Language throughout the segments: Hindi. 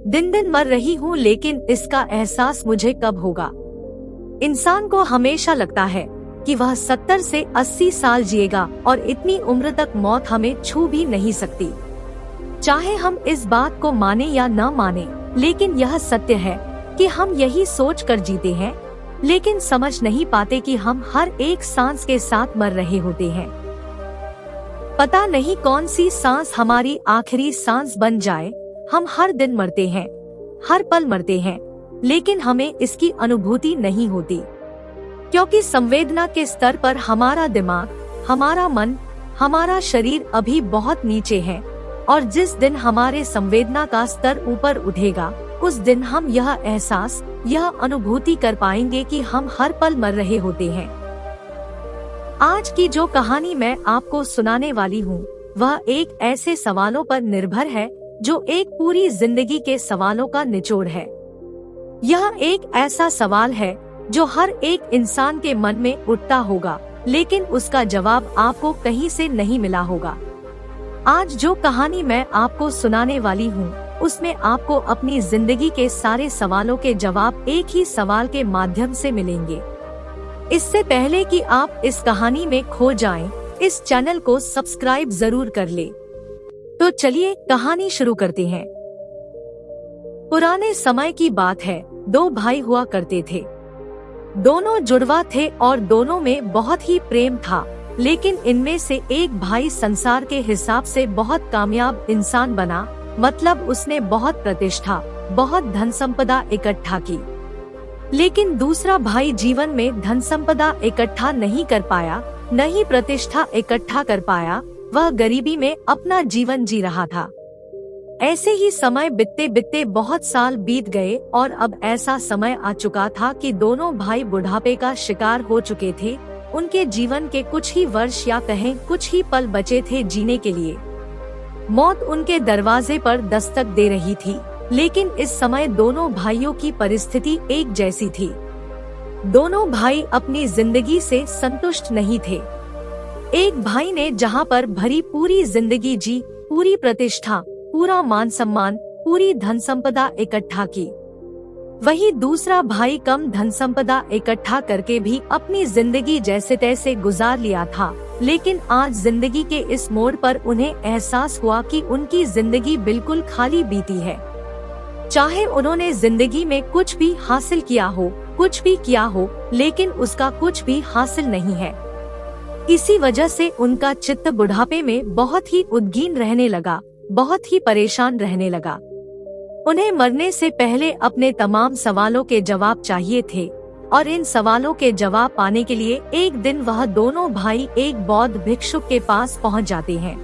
दिन दिन मर रही हूँ, लेकिन इसका एहसास मुझे कब होगा। इंसान को हमेशा लगता है कि वह 70 से 80 साल जिएगा और इतनी उम्र तक मौत हमें छू भी नहीं सकती। चाहे हम इस बात को माने या न माने, लेकिन यह सत्य है कि हम यही सोच कर जीते हैं, लेकिन समझ नहीं पाते कि हम हर एक सांस के साथ मर रहे होते हैं। पता नहीं कौन सी सांस हमारी आखिरी सांस बन जाए। हम हर दिन मरते हैं, हर पल मरते हैं, लेकिन हमें इसकी अनुभूति नहीं होती, क्योंकि संवेदना के स्तर पर हमारा दिमाग, हमारा मन, हमारा शरीर अभी बहुत नीचे है। और जिस दिन हमारे संवेदना का स्तर ऊपर उठेगा, उस दिन हम यह एहसास, यह अनुभूति कर पाएंगे कि हम हर पल मर रहे होते हैं। आज की जो कहानी मैं आपको सुनाने वाली हूँ, वह एक ऐसे सवालों पर निर्भर है जो एक पूरी जिंदगी के सवालों का निचोड़ है। यह एक ऐसा सवाल है जो हर एक इंसान के मन में उठता होगा, लेकिन उसका जवाब आपको कहीं से नहीं मिला होगा। आज जो कहानी मैं आपको सुनाने वाली हूँ, उसमें आपको अपनी जिंदगी के सारे सवालों के जवाब एक ही सवाल के माध्यम से मिलेंगे। इससे पहले कि आप इस कहानी में खो जाएं, इस चैनल को सब्सक्राइब जरूर कर ले। तो चलिए कहानी शुरू करते हैं। पुराने समय की बात है। 2 भाई हुआ करते थे। दोनों जुड़वा थे और दोनों में बहुत ही प्रेम था, लेकिन इनमें से एक भाई संसार के हिसाब से बहुत कामयाब इंसान बना, मतलब उसने बहुत प्रतिष्ठा, बहुत धन संपदा इकट्ठा की। लेकिन दूसरा भाई जीवन में धन संपदा इकट्ठा नहीं कर पाया, न ही प्रतिष्ठा इकट्ठा कर पाया। वह गरीबी में अपना जीवन जी रहा था। ऐसे ही समय बितते बितते बहुत साल बीत गए और अब ऐसा समय आ चुका था कि दोनों भाई बुढ़ापे का शिकार हो चुके थे। उनके जीवन के कुछ ही वर्ष या कहें कुछ ही पल बचे थे जीने के लिए। मौत उनके दरवाजे पर दस्तक दे रही थी, लेकिन इस समय दोनों भाइयों की परिस्थिति एक जैसी थी। दोनों भाई अपनी जिंदगी से संतुष्ट नहीं थे। एक भाई ने जहां पर भरी पूरी जिंदगी जी, पूरी प्रतिष्ठा, पूरा मान सम्मान, पूरी धन संपदा इकट्ठा की, वही दूसरा भाई कम धन संपदा इकट्ठा करके भी अपनी जिंदगी जैसे तैसे गुजार लिया था। लेकिन आज जिंदगी के इस मोड़ पर उन्हें एहसास हुआ कि उनकी जिंदगी बिल्कुल खाली बीती है। चाहे उन्होंने जिंदगी में कुछ भी हासिल किया हो, कुछ भी किया हो, लेकिन उसका कुछ भी हासिल नहीं है। इसी वजह से उनका चित्त बुढ़ापे में बहुत ही उद्गीन रहने लगा, बहुत ही परेशान रहने लगा। उन्हें मरने से पहले अपने तमाम सवालों के जवाब चाहिए थे, और इन सवालों के जवाब पाने के लिए एक दिन वह दोनों भाई एक बौद्ध भिक्षुक के पास पहुंच जाते हैं।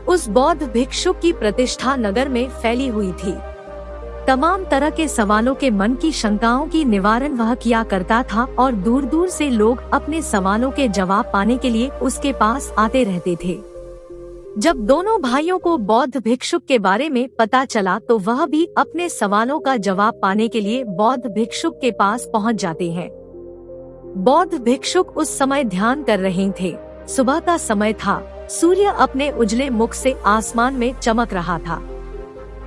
उस बौद्ध भिक्षुक की प्रतिष्ठा नगर में फैली हुई थी। तमाम तरह के सवालों के मन की शंकाओं की निवारण वह किया करता था और दूर दूर से लोग अपने सवालों के जवाब पाने के लिए उसके पास आते रहते थे। जब दोनों भाइयों को बौद्ध भिक्षुक के बारे में पता चला तो वह भी अपने सवालों का जवाब पाने के लिए बौद्ध भिक्षुक के पास पहुंच जाते हैं। बौद्ध भिक्षुक उस समय ध्यान कर रहे थे। सुबह का समय था। सूर्य अपने उजले मुख से आसमान में चमक रहा था।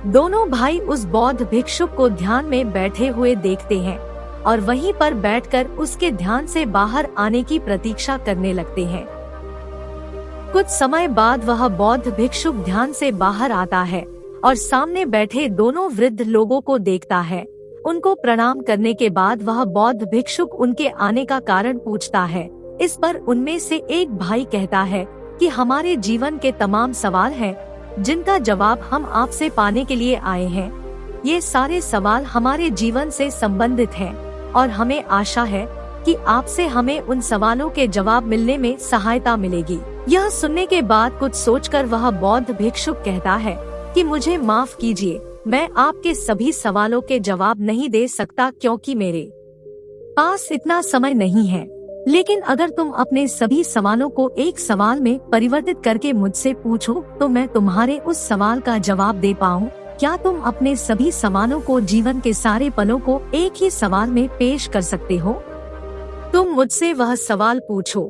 दोनों भाई उस बौद्ध भिक्षुक को ध्यान में बैठे हुए देखते हैं और वहीं पर बैठकर उसके ध्यान से बाहर आने की प्रतीक्षा करने लगते हैं। कुछ समय बाद वह बौद्ध भिक्षुक ध्यान से बाहर आता है और सामने बैठे दोनों वृद्ध लोगों को देखता है। उनको प्रणाम करने के बाद वह बौद्ध भिक्षुक उनके आने का कारण पूछता है। इस पर उनमें से एक भाई कहता है कि हमारे जीवन के तमाम सवाल हैं, जिनका जवाब हम आपसे पाने के लिए आए हैं। ये सारे सवाल हमारे जीवन से संबंधित हैं और हमें आशा है कि आपसे हमें उन सवालों के जवाब मिलने में सहायता मिलेगी। यह सुनने के बाद कुछ सोचकर वह बौद्ध भिक्षुक कहता है कि मुझे माफ कीजिए, मैं आपके सभी सवालों के जवाब नहीं दे सकता क्योंकि मेरे पास इतना समय नहीं है। लेकिन अगर तुम अपने सभी सवालों को एक सवाल में परिवर्तित करके मुझसे पूछो तो मैं तुम्हारे उस सवाल का जवाब दे पाऊँ। क्या तुम अपने सभी सवालों को, जीवन के सारे पलों को एक ही सवाल में पेश कर सकते हो? तुम मुझसे वह सवाल पूछो।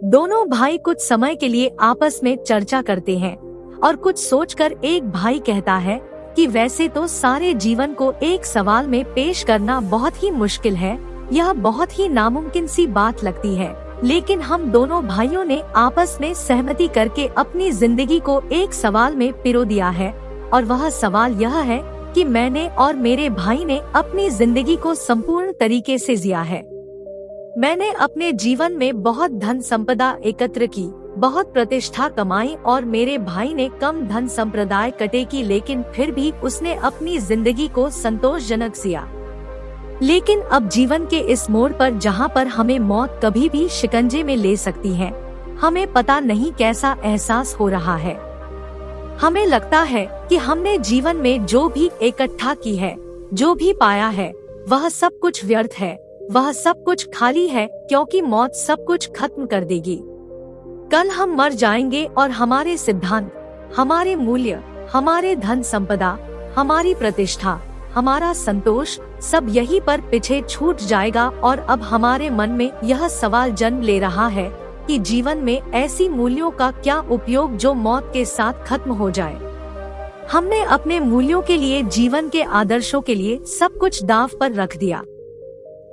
दोनों भाई कुछ समय के लिए आपस में चर्चा करते हैं और कुछ सोचकर एक भाई कहता है कि वैसे तो सारे जीवन को एक सवाल में पेश करना बहुत ही मुश्किल है, यह बहुत ही नामुमकिन सी बात लगती है, लेकिन हम दोनों भाइयों ने आपस में सहमति करके अपनी जिंदगी को एक सवाल में पिरो दिया है, और वह सवाल यह है कि मैंने और मेरे भाई ने अपनी जिंदगी को संपूर्ण तरीके से जिया है। मैंने अपने जीवन में बहुत धन संपदा एकत्र की, बहुत प्रतिष्ठा कमाई, और मेरे भाई ने कम धन संप्रदाय कटे की, लेकिन फिर भी उसने अपनी जिंदगी को संतोषजनक जिया। लेकिन अब जीवन के इस मोड़ पर, जहाँ पर हमें मौत कभी भी शिकंजे में ले सकती है, हमें पता नहीं कैसा एहसास हो रहा है। हमें लगता है कि हमने जीवन में जो भी इकट्ठा की है, जो भी पाया है, वह सब कुछ व्यर्थ है, वह सब कुछ खाली है, क्योंकि मौत सब कुछ खत्म कर देगी। कल हम मर जाएंगे और हमारे सिद्धांत, हमारे मूल्य, हमारे धन संपदा, हमारी प्रतिष्ठा, हमारा संतोष सब यहीं पर पीछे छूट जाएगा। और अब हमारे मन में यह सवाल जन्म ले रहा है कि जीवन में ऐसी मूल्यों का क्या उपयोग जो मौत के साथ खत्म हो जाए। हमने अपने मूल्यों के लिए, जीवन के आदर्शों के लिए सब कुछ दांव पर रख दिया।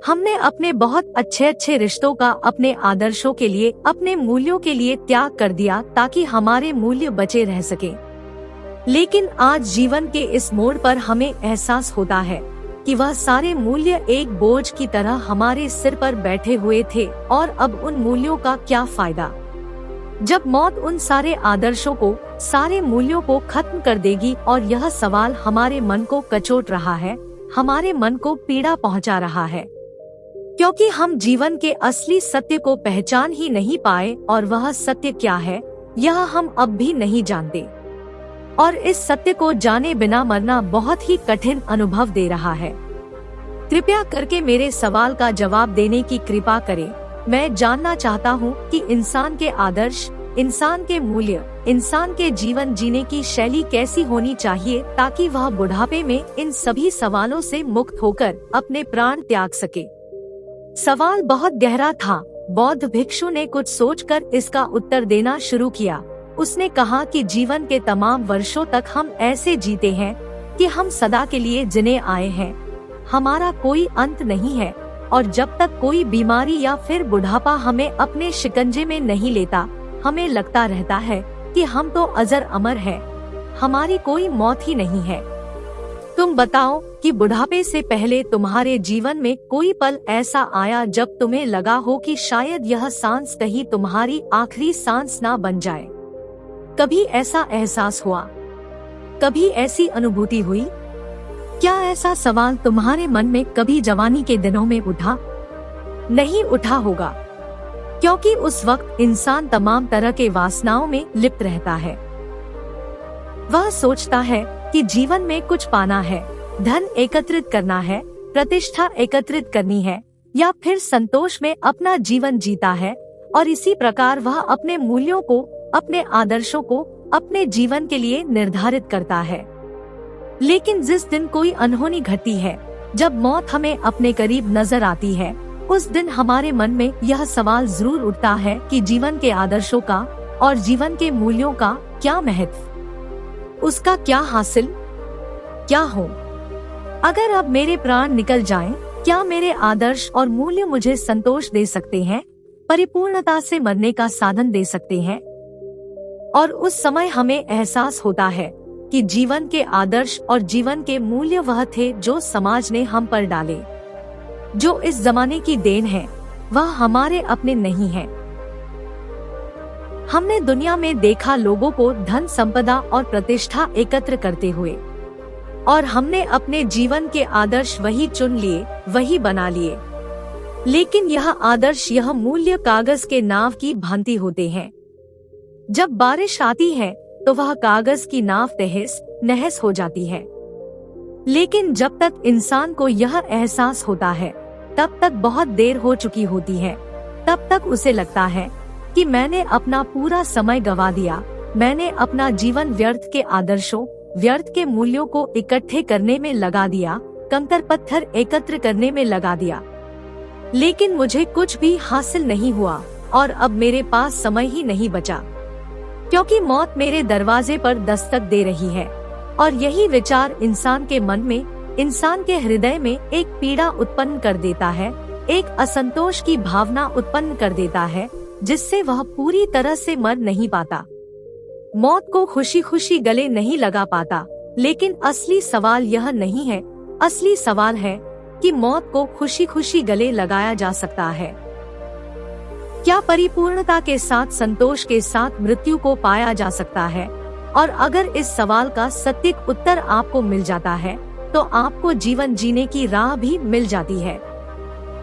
हमने अपने बहुत अच्छे अच्छे रिश्तों का अपने आदर्शों के लिए, अपने मूल्यों के लिए त्याग कर दिया ताकि हमारे मूल्य बचे रह सके। लेकिन आज जीवन के इस मोड़ पर हमें एहसास होता है कि वह सारे मूल्य एक बोझ की तरह हमारे सिर पर बैठे हुए थे, और अब उन मूल्यों का क्या फायदा जब मौत उन सारे आदर्शों को, सारे मूल्यों को खत्म कर देगी। और यह सवाल हमारे मन को कचोट रहा है, हमारे मन को पीड़ा पहुंचा रहा है, क्योंकि हम जीवन के असली सत्य को पहचान ही नहीं पाए, और वह सत्य क्या है यह हम अब भी नहीं जानते। और इस सत्य को जाने बिना मरना बहुत ही कठिन अनुभव दे रहा है। कृपया करके मेरे सवाल का जवाब देने की कृपा करें। मैं जानना चाहता हूँ कि इंसान के आदर्श, इंसान के मूल्य, इंसान के जीवन जीने की शैली कैसी होनी चाहिए ताकि वह बुढ़ापे में इन सभी सवालों से मुक्त होकर अपने प्राण त्याग सके। सवाल बहुत गहरा था। बौद्ध भिक्षु ने कुछ सोचकर इसका उत्तर देना शुरू किया। उसने कहा कि जीवन के तमाम वर्षों तक हम ऐसे जीते हैं कि हम सदा के लिए जिने आए हैं। हमारा कोई अंत नहीं है, और जब तक कोई बीमारी या फिर बुढ़ापा हमें अपने शिकंजे में नहीं लेता, हमें लगता रहता है कि हम तो अजर अमर हैं, हमारी कोई मौत ही नहीं है। तुम बताओ कि बुढ़ापे से पहले तुम्हारे जीवन में कोई पल ऐसा आया जब तुम्हें लगा हो कि शायद यह सांस कहीं तुम्हारी आखिरी सांस ना बन जाए? कभी ऐसा एहसास हुआ? कभी ऐसी अनुभूति हुई? क्या ऐसा सवाल तुम्हारे मन में कभी जवानी के दिनों में उठा? नहीं उठा होगा, क्योंकि उस वक्त इंसान तमाम तरह के वासनाओं में लिप्त रहता है। वह सोचता है कि जीवन में कुछ पाना है, धन एकत्रित करना है, प्रतिष्ठा एकत्रित करनी है, या फिर संतोष में अपना जीवन जीता है, और इसी प्रकार वह अपने मूल्यों को, अपने आदर्शों को अपने जीवन के लिए निर्धारित करता है। लेकिन जिस दिन कोई अनहोनी घटती है, जब मौत हमें अपने करीब नजर आती है, उस दिन हमारे मन में यह सवाल जरूर उठता है कि जीवन के आदर्शों का और जीवन के मूल्यों का क्या महत्व, उसका क्या हासिल, क्या हो? अगर अब मेरे प्राण निकल जाएं, क्या मेरे आदर्श और मूल्य मुझे संतोष दे सकते हैं, परिपूर्णता से मरने का साधन दे सकते हैं? और उस समय हमें एहसास होता है कि जीवन के आदर्श और जीवन के मूल्य वह थे जो समाज ने हम पर डाले, जो इस जमाने की देन है, वह हमारे अपने नहीं है। हमने दुनिया में देखा लोगों को धन संपदा और प्रतिष्ठा एकत्र करते हुए, और हमने अपने जीवन के आदर्श वही चुन लिए, वही बना लिए। लेकिन यह आदर्श, यह मूल्य कागज के नाव की भांति होते हैं। जब बारिश आती है तो वह कागज की नाव तहस नहस हो जाती है। लेकिन जब तक इंसान को यह एहसास होता है, तब तक बहुत देर हो चुकी होती है। तब तक उसे लगता है कि मैंने अपना पूरा समय गवा दिया, मैंने अपना जीवन व्यर्थ के आदर्शों, व्यर्थ के मूल्यों को इकट्ठे करने में लगा दिया, कंकर पत्थर एकत्र करने में लगा दिया। लेकिन मुझे कुछ भी हासिल नहीं हुआ, और अब मेरे पास समय ही नहीं बचा, क्योंकि मौत मेरे दरवाजे पर दस्तक दे रही है। और यही विचार इंसान के मन में, इंसान के हृदय में एक पीड़ा उत्पन्न कर देता है, एक असंतोष की भावना उत्पन्न कर देता है, जिससे वह पूरी तरह से मर नहीं पाता, मौत को खुशी खुशी गले नहीं लगा पाता। लेकिन असली सवाल यह नहीं है, असली सवाल है कि मौत को खुशी खुशी गले लगाया जा सकता है। क्या परिपूर्णता के साथ, संतोष के साथ मृत्यु को पाया जा सकता है? और अगर इस सवाल का सटीक उत्तर आपको मिल जाता है, तो आपको जीवन जीने की राह भी मिल जाती है,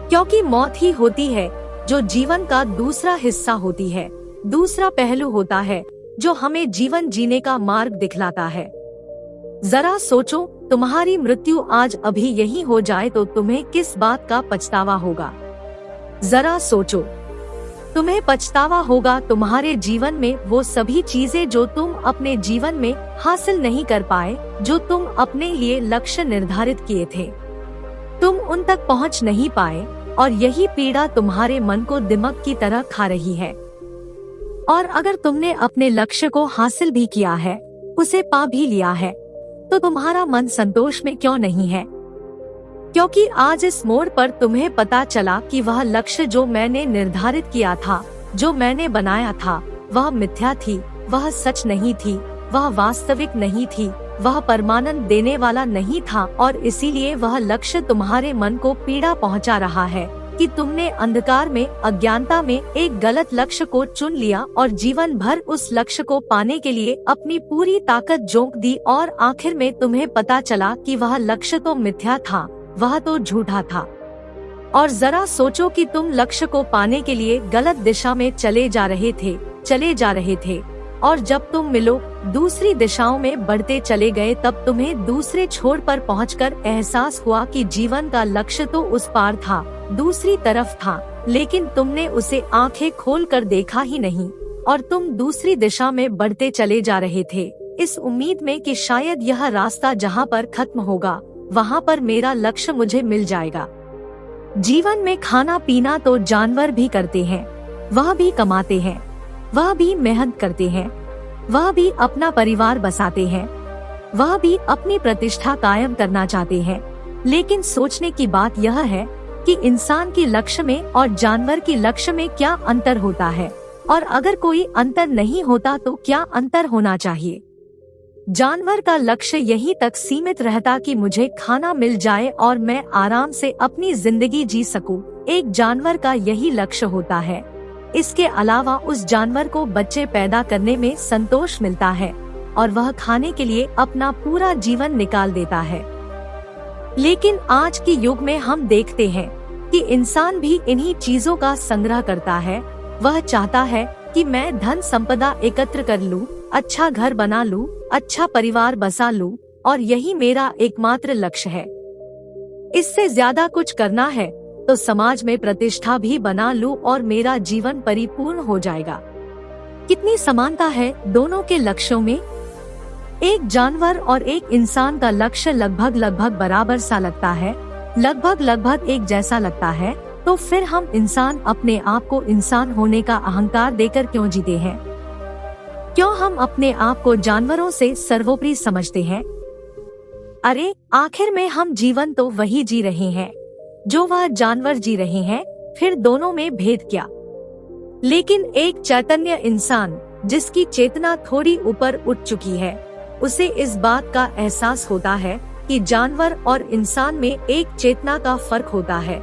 क्योंकि मौत ही होती है जो जीवन का दूसरा हिस्सा होती है, दूसरा पहलू होता है जो हमें जीवन जीने का मार्ग दिखलाता है। जरा सोचो, तुम्हारी मृत्यु आज अभी यही हो जाए तो तुम्हें किस बात का पछतावा होगा? जरा सोचो, तुम्हें पछतावा होगा तुम्हारे जीवन में वो सभी चीजें जो तुम अपने जीवन में हासिल नहीं कर पाए, जो तुम अपने लिए लक्ष्य निर्धारित किए थे, तुम उन तक पहुंच नहीं पाए, और यही पीड़ा तुम्हारे मन को दिमक की तरह खा रही है। और अगर तुमने अपने लक्ष्य को हासिल भी किया है, उसे पा भी लिया है, तो तुम्हारा मन संतोष में क्यों नहीं है? क्योंकि आज इस मोड़ पर तुम्हें पता चला कि वह लक्ष्य जो मैंने निर्धारित किया था, जो मैंने बनाया था, वह मिथ्या थी, वह सच नहीं थी, वह वास्तविक नहीं थी, वह परमानंद देने वाला नहीं था, और इसीलिए वह लक्ष्य तुम्हारे मन को पीड़ा पहुंचा रहा है कि तुमने अंधकार में, अज्ञानता में एक गलत लक्ष्य को चुन लिया और जीवन भर उस लक्ष्य को पाने के लिए अपनी पूरी ताकत झोंक दी, और आखिर में तुम्हें पता चला कि वह लक्ष्य तो मिथ्या था, वह तो झूठा था। और जरा सोचो कि तुम लक्ष्य को पाने के लिए गलत दिशा में चले जा रहे थे, और जब तुम मिलो, दूसरी दिशाओं में बढ़ते चले गए, तब तुम्हें दूसरे छोर पर पहुंचकर एहसास हुआ कि जीवन का लक्ष्य तो उस पार था, दूसरी तरफ था, लेकिन तुमने उसे आंखें खोलकर देखा ही नहीं, और तुम दूसरी दिशा में बढ़ते चले जा रहे थे, इस उम्मीद में कि शायद यह रास्ता जहां पर खत्म होगा, वहां पर मेरा लक्ष्य मुझे मिल जाएगा। जीवन में खाना पीना तो जानवर भी करते हैं, वह भी कमाते हैं, वह भी मेहनत करते हैं, वह भी अपना परिवार बसाते हैं, वह भी अपनी प्रतिष्ठा कायम करना चाहते हैं। लेकिन सोचने की बात यह है कि इंसान के लक्ष्य में और जानवर के लक्ष्य में क्या अंतर होता है, और अगर कोई अंतर नहीं होता तो क्या अंतर होना चाहिए? जानवर का लक्ष्य यहीं तक सीमित रहता कि मुझे खाना मिल जाए और मैं आराम से अपनी जिंदगी जी सकूं। एक जानवर का यही लक्ष्य होता है। इसके अलावा उस जानवर को बच्चे पैदा करने में संतोष मिलता है, और वह खाने के लिए अपना पूरा जीवन निकाल देता है। लेकिन आज के युग में हम देखते हैं कि इंसान भी इन्हीं चीजों का संग्रह करता है। वह चाहता है कि मैं धन संपदा एकत्र कर लूं, अच्छा घर बना लूं, अच्छा परिवार बसा लूं, और यही मेरा एकमात्र लक्ष्य है। इससे ज्यादा कुछ करना है तो समाज में प्रतिष्ठा भी बना लूं और मेरा जीवन परिपूर्ण हो जाएगा। कितनी समानता है दोनों के लक्ष्यों में। एक जानवर और एक इंसान का लक्ष्य लगभग बराबर सा लगता है, लगभग एक जैसा लगता है। तो फिर हम इंसान अपने आप को इंसान होने का अहंकार देकर क्यों जीते हैं? क्यों हम अपने आप को जानवरों से सर्वोपरि समझते हैं? अरे आखिर में हम जीवन तो वही जी रहे हैं जो वह जानवर जी रहे हैं, फिर दोनों में भेद क्या? लेकिन एक चैतन्य इंसान जिसकी चेतना थोड़ी ऊपर उठ चुकी है, उसे इस बात का एहसास होता है कि जानवर और इंसान में एक चेतना का फर्क होता है।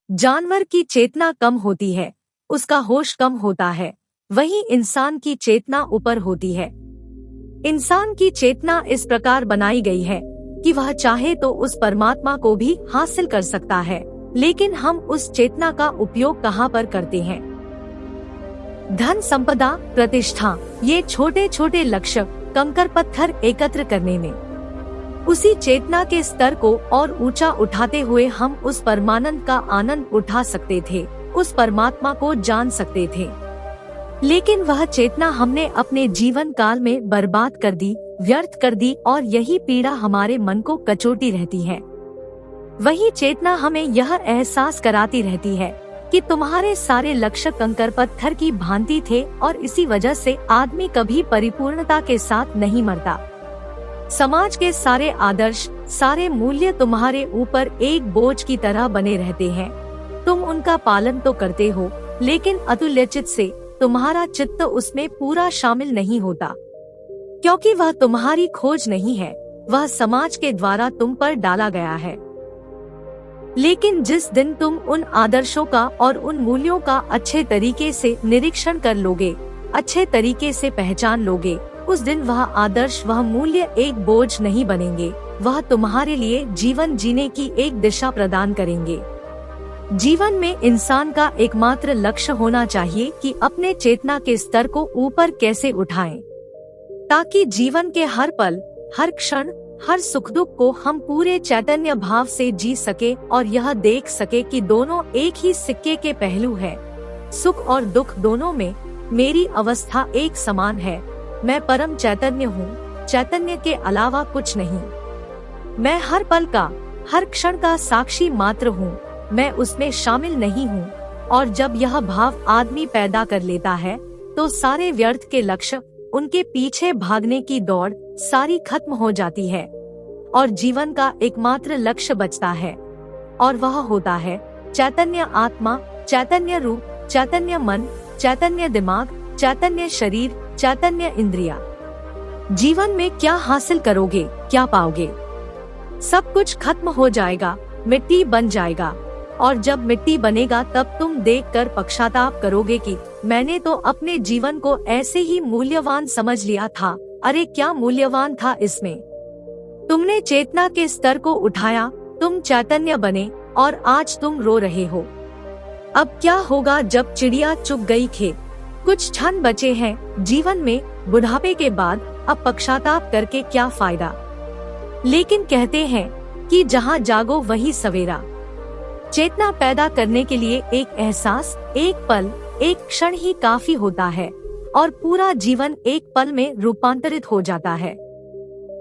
जानवर की चेतना कम होती है, उसका होश कम होता है, वहीं इंसान की चेतना ऊपर होती है। इंसान की चेतना इस प्रकार बनाई गई है कि वह चाहे तो उस परमात्मा को भी हासिल कर सकता है, लेकिन हम उस चेतना का उपयोग कहाँ पर करते हैं? धन संपदा, प्रतिष्ठा, ये छोटे छोटे लक्ष्य, कंकर पत्थर एकत्र करने में। उसी चेतना के स्तर को और ऊंचा उठाते हुए हम उस परमानंद का आनंद उठा सकते थे, उस परमात्मा को जान सकते थे। लेकिन वह चेतना हमने अपने जीवन काल में बर्बाद कर दी, व्यर्थ कर दी, और यही पीड़ा हमारे मन को कचोटी रहती है। वही चेतना हमें यह एहसास कराती रहती है कि तुम्हारे सारे लक्ष्य कंकर पत्थर की भांति थे, और इसी वजह से आदमी कभी परिपूर्णता के साथ नहीं मरता। समाज के सारे आदर्श, सारे मूल्य तुम्हारे ऊपर एक बोझ की तरह बने रहते हैं। तुम उनका पालन तो करते हो, लेकिन अतुल्यचित से तुम्हारा चित्त उसमें पूरा शामिल नहीं होता, क्योंकि वह तुम्हारी खोज नहीं है, वह समाज के द्वारा तुम पर डाला गया है। लेकिन जिस दिन तुम उन आदर्शों का और उन मूल्यों का अच्छे तरीके से निरीक्षण कर लोगे, अच्छे तरीके से पहचान लोगे, उस दिन वह आदर्श, वह मूल्य एक बोझ नहीं बनेंगे, वह तुम्हारे लिए जीवन जीने की एक दिशा प्रदान करेंगे। जीवन में इंसान का एकमात्र लक्ष्य होना चाहिए कि अपने चेतना के स्तर को ऊपर कैसे उठाएं, ताकि जीवन के हर पल, हर क्षण, हर सुख दुख को हम पूरे चैतन्य भाव से जी सके और यह देख सके कि दोनों एक ही सिक्के के पहलू है। सुख और दुख दोनों में मेरी अवस्था एक समान है। मैं परम चैतन्य हूँ, चैतन्य के अलावा कुछ नहीं। मैं हर पल का, हर क्षण का साक्षी मात्र हूँ, मैं उसमें शामिल नहीं हूँ। और जब यह भाव आदमी पैदा कर लेता है तो सारे व्यर्थ के लक्ष्य, उनके पीछे भागने की दौड़ सारी खत्म हो जाती है और जीवन का एकमात्र लक्ष्य बचता है, और वह होता है चैतन्य आत्मा, चैतन्य रूप, चैतन्य मन, चैतन्य दिमाग, चैतन्य शरीर, चैतन्य इंद्रिया। जीवन में क्या हासिल करोगे, क्या पाओगे? सब कुछ खत्म हो जाएगा, मिट्टी बन जाएगा। और जब मिट्टी बनेगा तब तुम देखकर पश्चाताप करोगे कि मैंने तो अपने जीवन को ऐसे ही मूल्यवान समझ लिया था। अरे क्या मूल्यवान था इसमें? तुमने चेतना के स्तर को उठाया, तुम चैतन्य बने और आज तुम रो रहे हो। अब क्या होगा जब चिड़िया चुग गई खेत? कुछ क्षण बचे हैं जीवन में, बुढ़ापे के बाद अब पश्चाताप करके क्या फायदा? लेकिन कहते हैं कि जहाँ जागो वही सवेरा। चेतना पैदा करने के लिए एक एहसास, एक पल, एक क्षण ही काफी होता है और पूरा जीवन एक पल में रूपांतरित हो जाता है।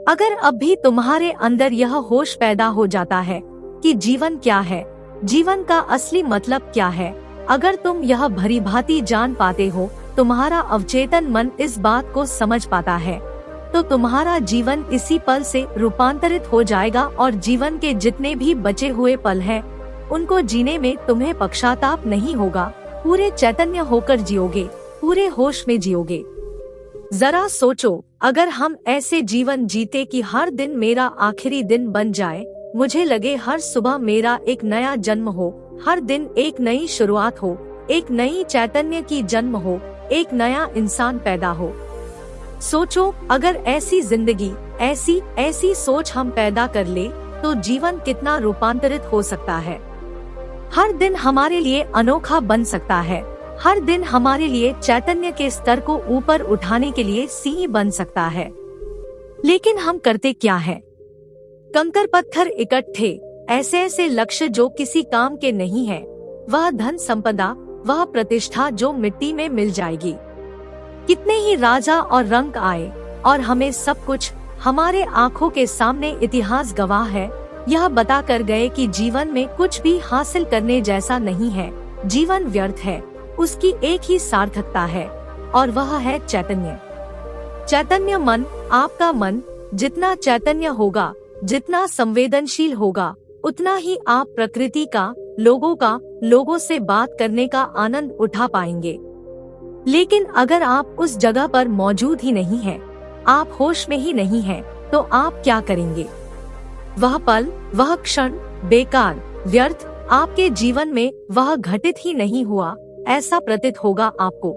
अगर अब भी तुम्हारे अंदर यह होश पैदा हो जाता है कि जीवन क्या है, जीवन का असली मतलब क्या है, अगर तुम यह भलीभांति जान पाते हो, तुम्हारा अवचेतन मन इस बात को समझ पाता है, तो तुम्हारा जीवन इसी पल से रूपांतरित हो जाएगा और जीवन के जितने भी बचे हुए पल हैं, उनको जीने में तुम्हें पश्चाताप नहीं होगा। पूरे चैतन्य होकर जियोगे, पूरे होश में जियोगे। जरा सोचो, अगर हम ऐसे जीवन जीते कि हर दिन मेरा आखिरी दिन बन जाए, मुझे लगे हर सुबह मेरा एक नया जन्म हो, हर दिन एक नई शुरुआत हो, एक नई चैतन्य की जन्म हो, एक नया इंसान पैदा हो। सोचो, अगर ऐसी जिंदगी, ऐसी सोच हम पैदा कर ले तो जीवन कितना रूपांतरित हो सकता है। हर दिन हमारे लिए अनोखा बन सकता है, हर दिन हमारे लिए चैतन्य के स्तर को ऊपर उठाने के लिए सीढ़ी बन सकता है। लेकिन हम करते क्या है? कंकर पत्थर इकट्ठे, ऐसे लक्ष्य जो किसी काम के नहीं है, वह धन संपदा, वह प्रतिष्ठा जो मिट्टी में मिल जाएगी। कितने ही राजा और रंक आए और हमें सब कुछ, हमारे आँखों के सामने इतिहास गवाह है, यह बता कर गए कि जीवन में कुछ भी हासिल करने जैसा नहीं है, जीवन व्यर्थ है, उसकी एक ही सार्थकता है और वह है चैतन्य। चैतन्य मन, आपका मन जितना चैतन्य होगा, जितना संवेदनशील होगा, उतना ही आप प्रकृति का, लोगों से बात करने का आनंद उठा पाएंगे। लेकिन अगर आप उस जगह पर मौजूद ही नहीं हैं, आप होश में ही नहीं हैं, तो आप क्या करेंगे? वह पल, वह क्षण बेकार, व्यर्थ, आपके जीवन में वह घटित ही नहीं हुआ, ऐसा प्रतीत होगा आपको।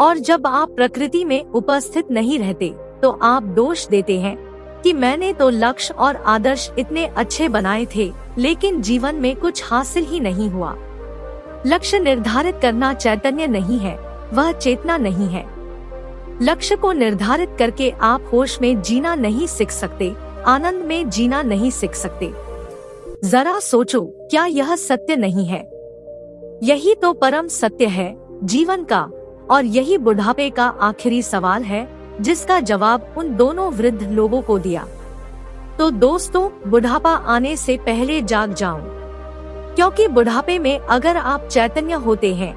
और जब आप प्रकृति में उपस्थित नहीं रहते तो आप दोष देते हैं कि मैंने तो लक्ष्य और आदर्श इतने अच्छे बनाए थे, लेकिन जीवन में कुछ हासिल ही नहीं हुआ। लक्ष्य निर्धारित करना चैतन्य नहीं है, वह चेतना नहीं है। लक्ष्य को निर्धारित करके आप होश में जीना नहीं सीख सकते, आनंद में जीना नहीं सीख सकते। जरा सोचो, क्या यह सत्य नहीं है? यही तो परम सत्य है जीवन का, और यही बुढ़ापे का आखिरी सवाल है जिसका जवाब उन दोनों वृद्ध लोगों को दिया। तो दोस्तों, बुढ़ापा आने से पहले जाग जाओ, क्योंकि बुढ़ापे में अगर आप चैतन्य होते हैं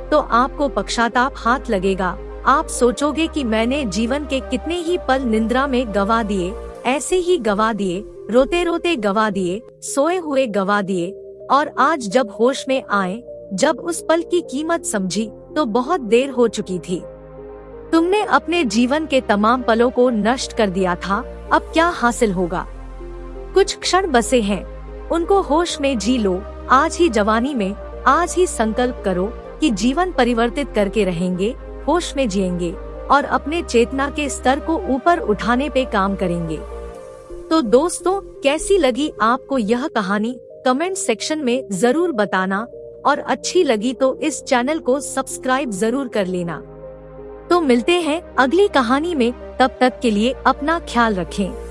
तो आपको पश्चाताप हाथ लगेगा। आप सोचोगे कि मैंने जीवन के कितने ही पल निद्रा में गवा दिए, ऐसे ही गवा दिए, रोते रोते गवा दिए, सोए हुए गवा दिए, और आज जब होश में आए, जब उस पल की कीमत समझी, तो बहुत देर हो चुकी थी। तुमने अपने जीवन के तमाम पलों को नष्ट कर दिया था, अब क्या हासिल होगा? कुछ क्षण बसे हैं, उनको होश में जी लो। आज ही जवानी में, आज ही संकल्प करो कि जीवन परिवर्तित करके रहेंगे, होश में जिएंगे और अपने चेतना के स्तर को ऊपर उठाने पे काम करेंगे। तो दोस्तों, कैसी लगी आपको यह कहानी? कमेंट सेक्शन में जरूर बताना, और अच्छी लगी तो इस चैनल को सब्सक्राइब जरूर कर लेना। तो मिलते हैं अगली कहानी में, तब तक के लिए अपना ख्याल रखें।